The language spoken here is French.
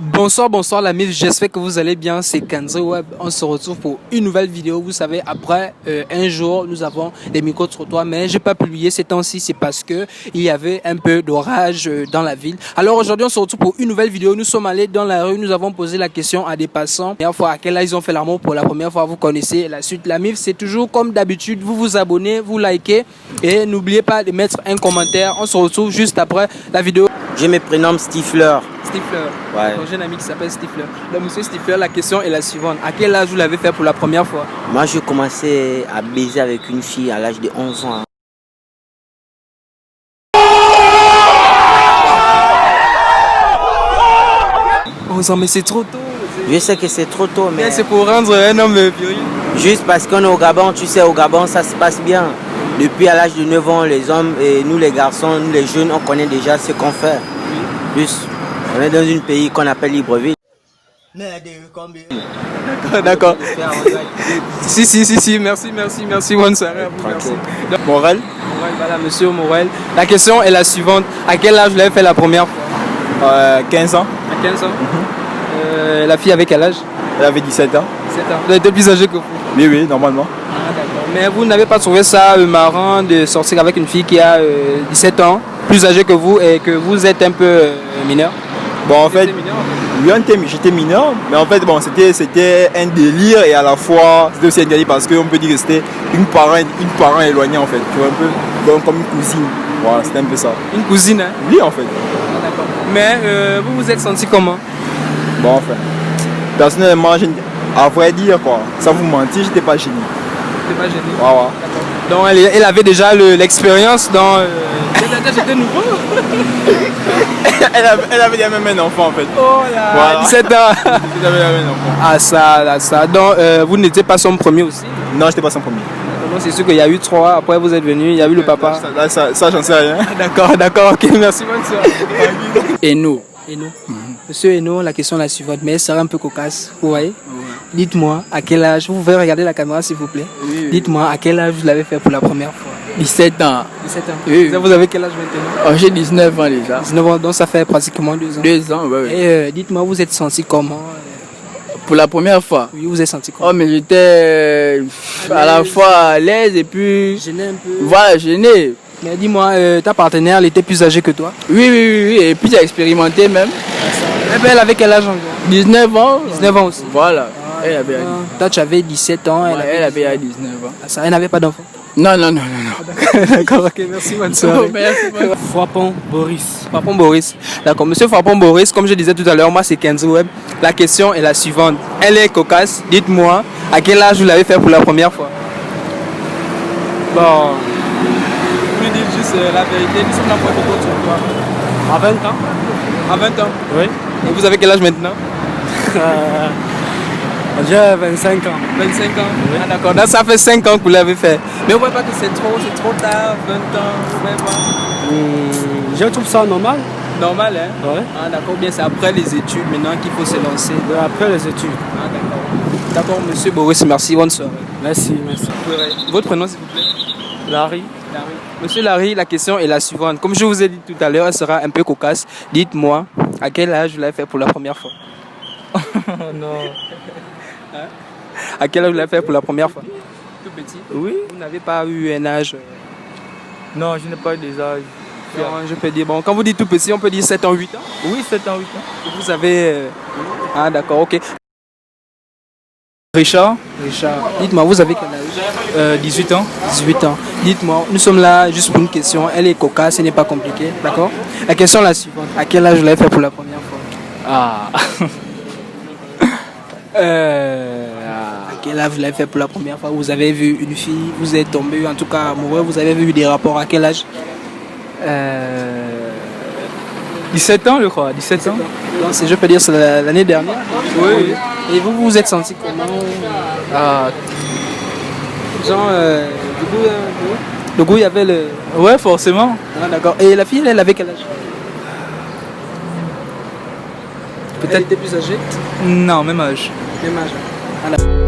Bonsoir, bonsoir la MIF, j'espère que vous allez bien, c'est Kanzé Web, on se retrouve pour une nouvelle vidéo. Vous savez, après un jour, nous avons des micro-trottoirs, mais j'ai pas publié ces temps-ci, c'est parce que il y avait un peu d'orage dans la ville. Alors aujourd'hui, on se retrouve pour une nouvelle vidéo, nous sommes allés dans la rue, nous avons posé la question à des passants. La première fois, à quel âge ils ont fait l'amour pour la première fois, vous connaissez la suite. La MIF, c'est toujours comme d'habitude, vous vous abonnez, vous likez et n'oubliez pas de mettre un commentaire. On se retrouve juste après la vidéo. Je me prénomme Stifler. Stifler. Ouais. Donc, j'ai un ami qui s'appelle Stifler. Donc, monsieur Stifler, la question est la suivante. À quel âge vous l'avez fait pour la première fois? Moi, j'ai commencé à baiser avec une fille à l'âge de 11 ans. 11 ans, mais c'est trop tôt. Je sais que c'est trop tôt, mais C'est pour rendre un homme viril. juste parce qu'on est au Gabon, tu sais, au Gabon, ça se passe bien. Depuis à l'âge de 9 ans, les hommes et nous les garçons, nous les jeunes, on connaît déjà ce qu'on fait. Juste, on est dans un pays qu'on appelle Libreville. D'accord. Si, merci, bonne soirée à vous. Merci. Donc, Morel, voilà, monsieur Morel. La question est la suivante. À quel âge vous l'avez fait la première fois? 15 ans. À 15 ans. La fille avec quel âge? Elle avait 17 ans. 7 ans. Vous êtes plus âgé que vous? Oui, normalement. Ah, d'accord. Mais vous n'avez pas trouvé ça marrant de sortir avec une fille qui a 17 ans, plus âgée que vous et que vous êtes un peu mineur? Bon, en fait, Vous êtes mineur? oui, j'étais mineur, mais en fait, bon, c'était un délire et à la fois, c'était aussi un délire parce qu'on peut dire que c'était une parent éloignée, en fait. Tu vois, un peu comme une cousine. Voilà, c'était un peu ça. Une cousine, hein? Oui, en fait. Ah, d'accord. Mais vous vous êtes senti comment? Bon, enfin, personnellement, à vrai dire, quoi, sans vous mentir, j'étais pas gêné. T'es pas gêné? Voilà. Donc elle avait déjà l'expérience dans... J'étais nouveau. Elle avait déjà même un enfant, en fait. Oh là, Voilà. 17 ans. Elle avait déjà même un enfant. Ah ça. Donc vous n'étiez pas son premier aussi? Non, j'étais pas son premier. Donc c'est sûr qu'il y a eu 3, après vous êtes venu, il y a eu le papa. Ça, j'en sais rien. D'accord, ok, merci, bonne soirée. Eno. Monsieur Eno, la question est la suivante, mais elle sera un peu cocasse, vous voyez? Dites-moi à quel âge, vous pouvez regarder la caméra s'il vous plaît. Oui. Dites-moi à quel âge vous l'avez fait pour la première fois? 17 ans. 17 ans. Oui. Vous avez quel âge maintenant? Oh, j'ai 19 ans déjà. 19 ans, donc ça fait pratiquement 2 ans. 2 ans, ouais. Et dites-moi, vous êtes senti comment? Pour la première fois. Oui, vous êtes senti comment? Oh, mais j'étais à la fois à l'aise et puis. Gêné un peu. Voilà, gêné. Mais dis-moi, ta partenaire, elle était plus âgée que toi? Oui. Et puis j'ai expérimenté même. Eh ben, elle avait quel âge encore? 19 ans. 19 ans aussi. Voilà. Elle avait, Toi, tu avais 17 ans, elle avait 19 ans. Ah, ça, elle n'avait pas d'enfant. Non. D'accord, ok, merci, bonne soirée. Merci. Frapon Boris. D'accord, monsieur Frapon Boris, comme je disais tout à l'heure, moi c'est Kenzo Web. La question est la suivante. Elle est cocasse. Dites-moi, à quel âge vous l'avez fait pour la première fois? Bon, je vous dis juste la vérité. Nous sommes là pour beaucoup sur toi. À 20 ans? À 20 ans? Oui. Et vous avez quel âge maintenant? J'ai 25 ans. 25 ans? Oui. Ah, d'accord, donc ça fait 5 ans que vous l'avez fait. Mais vous ne voyez pas que c'est trop tard, 20 ans, vous voyez pas? Je trouve ça normal. Normal, hein? Ouais. Ah, d'accord, bien c'est après les études maintenant qu'il faut se lancer. Après les études. Ah, d'accord. D'accord, monsieur Boris, merci, bonne soirée. Merci. Votre prénom, s'il vous plaît? Larry. Monsieur Larry, la question est la suivante. Comme je vous ai dit tout à l'heure, elle sera un peu cocasse. Dites-moi, à quel âge vous l'avez fait pour la première fois? Non. Hein? À quel âge vous l'avez fait pour la première fois? Tout petit? Oui. Vous n'avez pas eu un âge? Non, je n'ai pas des âges. Non, je peux dire, bon, quand vous dites tout petit, on peut dire 7 ans, 8 ans? Oui, 7 ans, 8 ans. Vous avez... Ah, d'accord, ok. Richard, Dites-moi, vous avez quel âge? 18 ans. 18 ans. Dites-moi, nous sommes là juste pour une question. Elle est cocasse, ce n'est pas compliqué, d'accord? La question est la suivante. À quel âge vous l'avez fait pour la première fois? Ah. À quel âge vous l'avez fait pour la première fois? Vous avez vu une fille, vous êtes tombé en tout cas amoureux, vous avez vu des rapports. À quel âge? 17 ans, je crois. 17 ans. Donc, je peux dire c'est l'année dernière. Oui. Et vous vous êtes senti comment? Ah. Genre, du coup, il y avait le... Ouais, forcément. Ah, d'accord. Et la fille, elle avait quel âge? Peut-être était plus âgée? Non, même âge. Même âge. Ah, d'accord.